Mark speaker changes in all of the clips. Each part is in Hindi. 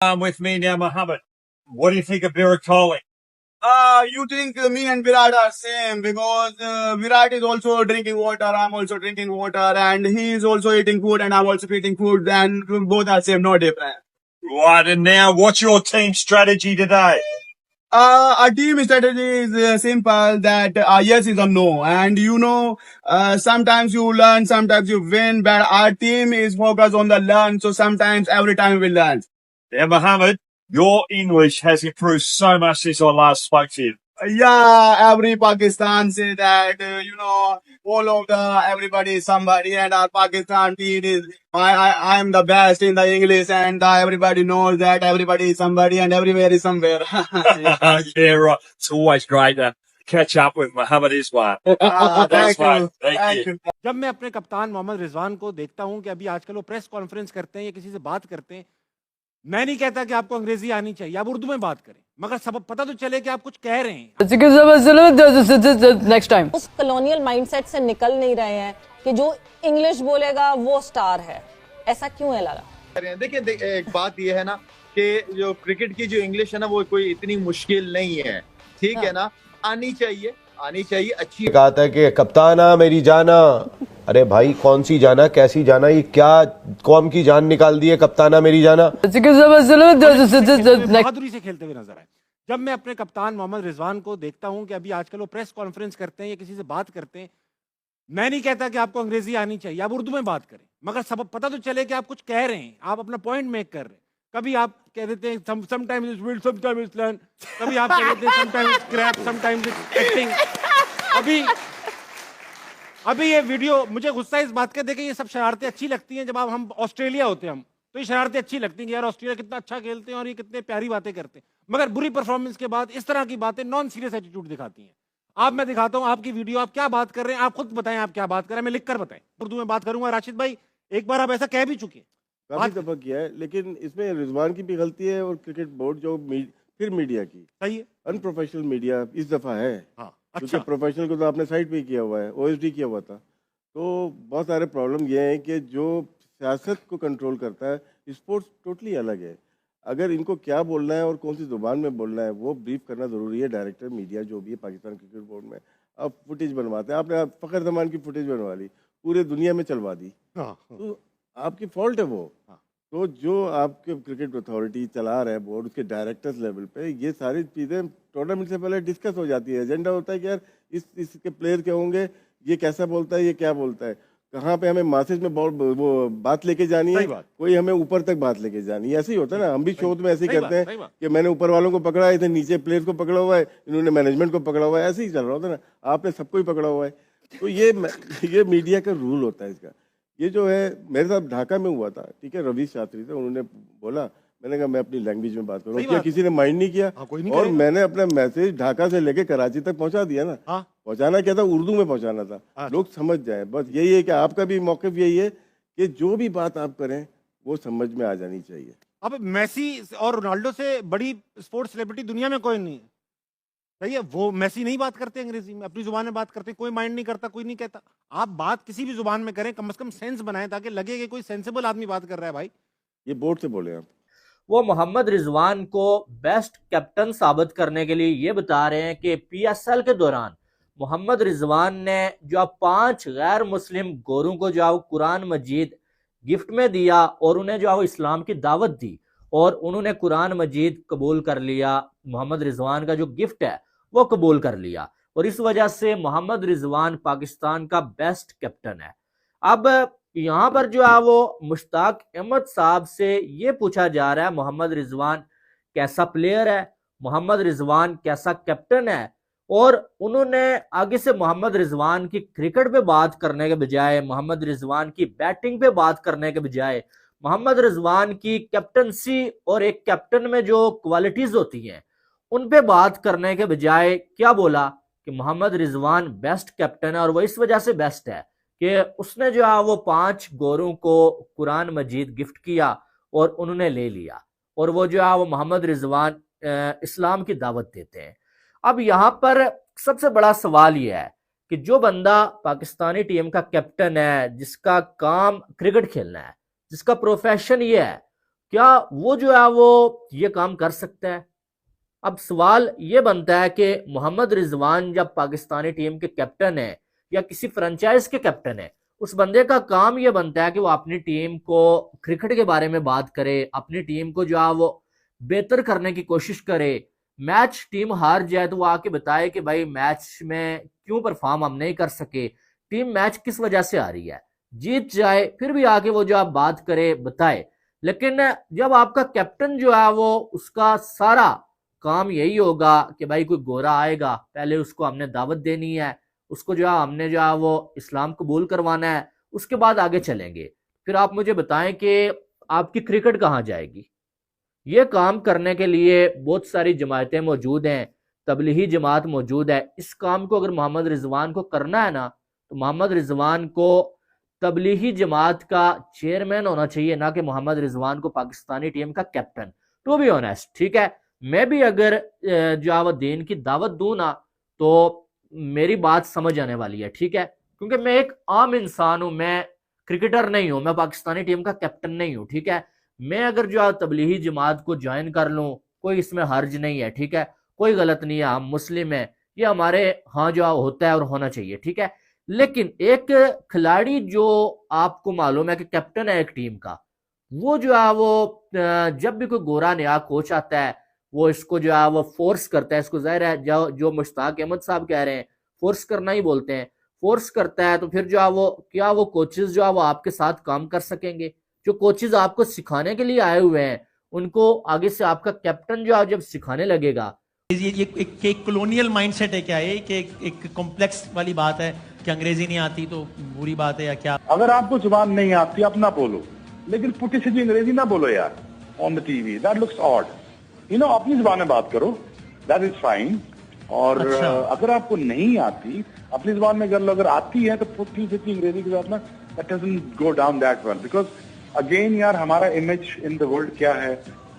Speaker 1: With me now, Mohammed. What do you think of Virat Kohli?
Speaker 2: You think me and Virat are same because Virat is also drinking water, I'm also drinking water, and he is also eating food, and I'm also eating food, and both are same, no different.
Speaker 1: Right, and now what's your team strategy today?
Speaker 2: Our team strategy is simple that yes is a no, and sometimes you learn, sometimes you win, but our team is focused on the learn, so sometimes every time we learn.
Speaker 1: Now, Mohammed, your English has improved so much since I last spoke to you.
Speaker 2: Yeah, every Pakistan say that all of the everybody is somebody, and our Pakistan team is I am the best in the English, and everybody knows that everybody is somebody and everywhere is somewhere.
Speaker 1: Yeah, right. It's always great to catch up with Mohammed Iswan.
Speaker 2: Thank
Speaker 1: Thanks, mate.
Speaker 2: you,
Speaker 1: Thank
Speaker 2: thank
Speaker 1: you.
Speaker 2: you.
Speaker 3: जब मैं अपने कप्तान मोहम्मद रिजवान को देखता हूं कि अभी आजकल वो प्रेस कॉन्फ्रेंस करते हैं या किसी से बात करते हैं, मैं नहीं कहता कि आपको अंग्रेजी आनी चाहिए, आप उर्दू में बात करें, मगर सब पता तो चले कि आप कुछ कह रहे हैं।
Speaker 4: नेक्स्ट टाइम
Speaker 5: उस कॉलोनियल माइंडसेट से निकल नहीं रहे हैं कि जो इंग्लिश बोलेगा वो स्टार है। ऐसा क्यों है लाला?
Speaker 6: देखिए एक बात ये है ना कि जो क्रिकेट की जो इंग्लिश है ना वो कोई इतनी मुश्किल नहीं है, ठीक है ना, आनी चाहिए अच्छी।
Speaker 7: कहता है कि कप्ताना मेरी जाना, अरे भाई कौन सी जाना, कैसी जाना, ये क्या कौम की जान निकाल दी है कप्ताना मेरी जाना।
Speaker 3: बहादुरी से खेलते हुए नजर आए। जब मैं अपने कप्तान मोहम्मद रिजवान को देखता हूं कि अभी आजकल वो प्रेस कॉन्फ्रेंस करते हैं या किसी से बात करते हैं, मैं नहीं कहता कि आपको अंग्रेजी आनी चाहिए, आप उर्दू में बात करें, मगर सब पता तो चले कि आप कुछ कह रहे हैं, आप अपना पॉइंट मेक कर रहे हैं। कभी आप कह देते हैं sometimes it's will, sometimes it's learn, कभी आप कह देते हैं sometimes it's crap, sometimes it's acting. अभी ये वीडियो, मुझे गुस्सा इस बात का देखे, ये सब शरारतें अच्छी लगती हैं जब हम ऑस्ट्रेलिया होते हैं, हम तो ये शरारतें अच्छी लगती हैं कि यार ऑस्ट्रेलिया कितना अच्छा खेलते हैं और ये कितने प्यारी बातें करते हैं, मगर बुरी परफॉर्मेंस के बाद इस तरह की बातें नॉन सीरियस एटीट्यूड दिखाती हैं। आप, मैं दिखाता हूं आपकी वीडियो, आप क्या बात कर रहे हैं, आप खुद बताएं आप क्या बात कर रहे हैं, मैं लिखकर बताएं, उर्दू में बात करूंगा। राशिद भाई, एक बार आप ऐसा कह भी चुके हैं,
Speaker 7: काफी दफा किया है, लेकिन इसमें रिजवान की भी गलती है और क्रिकेट बोर्ड फिर मीडिया की।
Speaker 3: सही है,
Speaker 7: अनप्रोफेशनल मीडिया इस दफा है।
Speaker 3: हाँ,
Speaker 7: क्योंकि
Speaker 3: अच्छा,
Speaker 7: प्रोफेशनल को तो आपने साइड पे किया हुआ है, ओएसडी किया हुआ था, तो बहुत सारे प्रॉब्लम ये हैं कि जो सियासत को कंट्रोल करता है, स्पोर्ट्स टोटली अलग है। अगर इनको क्या बोलना है और कौन सी जुबान में बोलना है वो ब्रीफ करना ज़रूरी है। डायरेक्टर मीडिया जो भी है पाकिस्तान क्रिकेट बोर्ड में, अब फुटेज बनवाते हैं, आपने फ़खर जमान की फुटेज बनवा ली, पूरे दुनिया में चलवा दी, तो आपकी फॉल्ट है वो। तो जो आपके क्रिकेट अथॉरिटी चला रहा है बोर्ड, उसके डायरेक्टर्स लेवल पे ये सारी चीज़ें टूर्नामेंट से पहले डिस्कस हो जाती है। एजेंडा होता है कि यार इसके प्लेयर क्या होंगे, ये कैसा बोलता है, ये क्या बोलता है, कहाँ पे हमें मैसेज में वो बात लेके जानी है, कोई हमें ऊपर तक बात लेके जानी है। ऐसे ही होता है ना, हम भी शो में ऐसे ही करते हैं कि मैंने ऊपर वालों को पकड़ा है, इधर नीचे प्लेयर्स को पकड़ा हुआ है, इन्होंने मैनेजमेंट को पकड़ा हुआ है, ऐसे ही चल रहा होता है ना, आपने सबको ही पकड़ा हुआ है। तो ये मीडिया का रूल होता है इसका। ये जो है मेरे साथ ढाका में हुआ था, ठीक है, रवि शास्त्री थे, उन्होंने बोला, मैंने कहा मैं अपनी लैंग्वेज में बात करूँ, क्या किसी ने माइंड नहीं किया? और मैंने अपना मैसेज ढाका से लेके कराची तक पहुंचा दिया ना। पहुंचाना क्या था, उर्दू में पहुंचाना था, लोग समझ जाए। बस यही है कि आपका भी मौक़िफ़ यही है कि जो भी बात आप करें वो समझ में आ जानी चाहिए।
Speaker 3: अब मेसी और रोनाल्डो से बड़ी स्पोर्ट्स सेलिब्रिटी दुनिया में कोई नहीं है, सही है, वो मेसी नहीं बात करते अंग्रेजी में, अपनी जुबान में बात करते, कोई माइंड नहीं करता, कोई नहीं कहता। आप बात किसी भी जुबान में करें, कम से कम सेंस बनाएं ताकि लगे कि कोई सेंसिबल आदमी बात कर रहा है। भाई
Speaker 7: ये बोर्ड से बोले आप।
Speaker 8: वो मोहम्मद रिजवान को बेस्ट कैप्टन साबित करने के लिए ये बता रहे हैं कि पीएसएल के दौरान मोहम्मद रिजवान ने जो 5 गैर मुस्लिम गोरों को जो कुरान मजीद गिफ्ट में दिया और उन्हें जो इस्लाम की दावत दी और उन्होंने कुरान मजीद कबूल कर लिया, मोहम्मद रिजवान का जो गिफ्ट है वो कबूल कर लिया, और इस वजह से मोहम्मद रिजवान पाकिस्तान का बेस्ट कैप्टन है। अब यहाँ पर जो है वो मुश्ताक अहमद साहब से ये पूछा जा रहा है मोहम्मद रिजवान कैसा प्लेयर है, मोहम्मद रिजवान कैसा कैप्टन है, और उन्होंने आगे से मोहम्मद रिजवान की क्रिकेट पे बात करने के बजाय, मोहम्मद रिजवान की बैटिंग पे बात करने के बजाय, मोहम्मद रिजवान की कैप्टनसी और एक कैप्टन में जो क्वालिटीज होती हैं उन पे बात करने के बजाय क्या बोला कि मोहम्मद रिजवान बेस्ट कैप्टन है, और वो इस वजह से बेस्ट है कि उसने जो है वो 5 गोरों को कुरान मजीद गिफ्ट किया और उन्होंने ले लिया, और वो जो है वो मोहम्मद रिजवान इस्लाम की दावत देते हैं। अब यहाँ पर सबसे बड़ा सवाल ये है कि जो बंदा पाकिस्तानी टीम का कैप्टन है, जिसका काम क्रिकेट खेलना है, जिसका प्रोफेशन ये है, क्या वो जो है वो ये काम कर सकता है? अब सवाल ये बनता है कि मोहम्मद रिजवान जब पाकिस्तानी टीम के कैप्टन है या किसी फ्रेंचाइज के कैप्टन है, उस बंदे का काम ये बनता है कि वो अपनी टीम को क्रिकेट के बारे में बात करे, अपनी टीम को जो है वो बेहतर करने की कोशिश करे। मैच टीम हार जाए तो वो आके बताए कि भाई मैच में क्यों परफॉर्म हम नहीं कर सके, टीम मैच किस वजह से आ रही है। जीत जाए फिर भी आके वो जो आप बात करे बताए। लेकिन जब आपका कैप्टन जो है वो उसका सारा काम यही होगा कि भाई कोई गोरा आएगा, पहले उसको हमने दावत देनी है, उसको जो है हमने जो है वो इस्लाम कबूल करवाना है, उसके बाद आगे चलेंगे। फिर आप मुझे बताएं कि आपकी क्रिकेट कहाँ जाएगी? ये काम करने के लिए बहुत सारी जमायतें मौजूद हैं, तबलीगी जमात मौजूद है। इस काम को अगर मोहम्मद रिजवान को करना है ना, तो मोहम्मद रिजवान को तबलीगी जमात का चेयरमैन होना चाहिए, ना कि मोहम्मद रिजवान को पाकिस्तानी टीम का कैप्टन। टू बी ऑनेस्ट, ठीक है, मैं भी अगर जो दीन की दावत दूं ना तो मेरी बात समझ आने वाली है, ठीक है, क्योंकि मैं एक आम इंसान हूं, मैं क्रिकेटर नहीं हूं, मैं पाकिस्तानी टीम का कैप्टन नहीं हूं, ठीक है। मैं अगर जो तबलीगी जमात को ज्वाइन कर लूं, कोई इसमें हर्ज नहीं है, ठीक है, कोई गलत नहीं है, हम मुस्लिम है, ये हमारे यहाँ जो होता है और होना चाहिए, ठीक है। लेकिन एक खिलाड़ी जो आपको मालूम है कि कैप्टन है एक टीम का, वो जो है वो जब भी कोई गोरा नया कोच आता है वो इसको जो है वो फोर्स करता है, इसको जाहिर है जो मुश्ताक अहमद साहब कह रहे हैं फोर्स करना ही बोलते हैं, फोर्स करता है, तो फिर जो है वो क्या वो कोचेज जो है वो आपके साथ काम कर सकेंगे? जो कोचेज आपको सिखाने के लिए आए हुए हैं उनको आगे से आपका कैप्टन जो है जब सिखाने लगेगा।
Speaker 4: ये एक कॉलोनियल माइंडसेट है क्या ये, कि एक कॉम्प्लेक्स वाली बात है कि अंग्रेजी नहीं आती तो बुरी बात है या क्या?
Speaker 9: अगर आपको जुबान नहीं आती आप ना बोलो, लेकिन पुटी सीधी अंग्रेजी ना बोलो यार on the TV, that looks odd. You know, अपनी जुबान में बात करो, दैट इज फाइन। और
Speaker 4: अच्छा।
Speaker 9: अगर आपको नहीं आती अपनी जुबान में कर लो, अगर आती है तो पुटी सीधी अंग्रेजी के साथ ना that doesn't go down that well, because again यार हमारा इमेज इन द वर्ल्ड क्या है।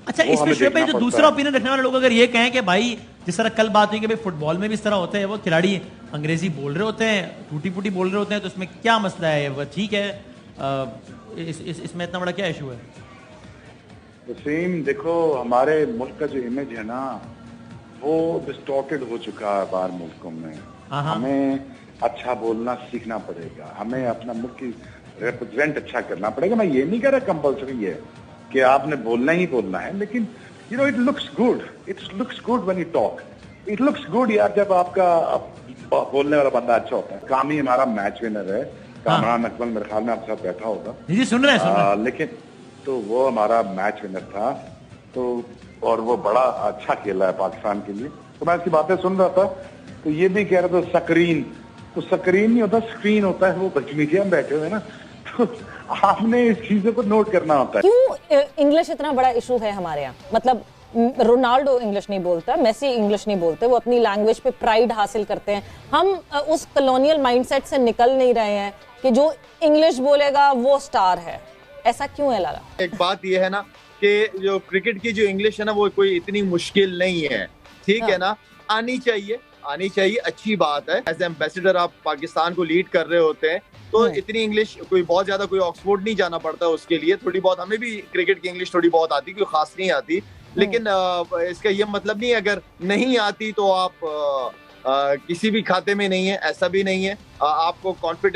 Speaker 4: अच्छा, इसमें शोएब भाई जो दूसरा ओपिनियन रखने वाले लोग अगर ये कहें कि भाई जिस तरह कल बात हुई कि भाई फुटबॉल में भी इस तरह होता है, वो खिलाड़ी अंग्रेजी बोल रहे होते हैं, टूटी फूटी बोल रहे होते हैं, तो इसमें क्या मसला है? वो ठीक है, इसमें इतना बड़ा क्या इशू है?
Speaker 9: सेम देखो, हमारे मुल्क का जो इमेज है ना वो डिस्टॉर्टेड हो चुका है बाहर मुल्कों में। हमें अच्छा बोलना सीखना पड़ेगा, हमें अपना मुल्क की रिप्रेजेंट अच्छा करना पड़ेगा। मैं ये नहीं कह रहा कंपल्सरी है कि आपने बोलना ही बोलना है, लेकिन you know it looks good, it's looks good when you talk, it looks good यार जब आपका बोलने वाला बंदा अच्छा होता है। काम ही हमारा मैच विनर है, कामरान अकमल मेरे ख्याल में आपके साथ बैठा होगा
Speaker 4: जी, सुन रहे हैं।
Speaker 9: लेकिन तो वो हमारा मैच विनर था, तो और वो बड़ा अच्छा खेला है पाकिस्तान के लिए। तो मैं इसकी बातें सुन रहा था तो ये भी कह रहा था स्क्रीन, तो स्क्रीन नहीं होता स्क्रीन होता है, वो बचमीजिया में बैठे हुए ना, तो आपने इस चीजों को नोट करना होता है।
Speaker 5: क्यों इंग्लिश इतना बड़ा इशू है हमारे यहाँ? मतलब रोनाल्डो इंग्लिश नहीं बोलता, मेसी इंग्लिश नहीं बोलते, वो अपनी लैंग्वेज पे प्राइड हासिल करते हैं। हम उस कॉलोनियल माइंडसेट से निकल नहीं रहे हैं कि जो इंग्लिश बोलेगा वो स्टार है। ऐसा क्यों है लाला?
Speaker 6: एक बात ये है ना कि जो क्रिकेट की जो इंग्लिश है ना वो कोई इतनी मुश्किल नहीं है, ठीक है ना, आनी चाहिए, अच्छी बात है। एज एम्बेसडर आप पाकिस्तान को लीड कर रहे होते हैं तो इतनी इंग्लिश कोई बहुत ज्यादा कोई ऑक्सफोर्ड नहीं जाना पड़ता उसके लिए, थोड़ी बहुत हमें भी क्रिकेट की इंग्लिश थोड़ी बहुत आती, कोई खास नहीं आती, लेकिन इसका ये मतलब नहीं अगर नहीं आती तो आप किसी भी खाते में नहीं है, ऐसा भी नहीं है। आपको कॉन्फिडेंट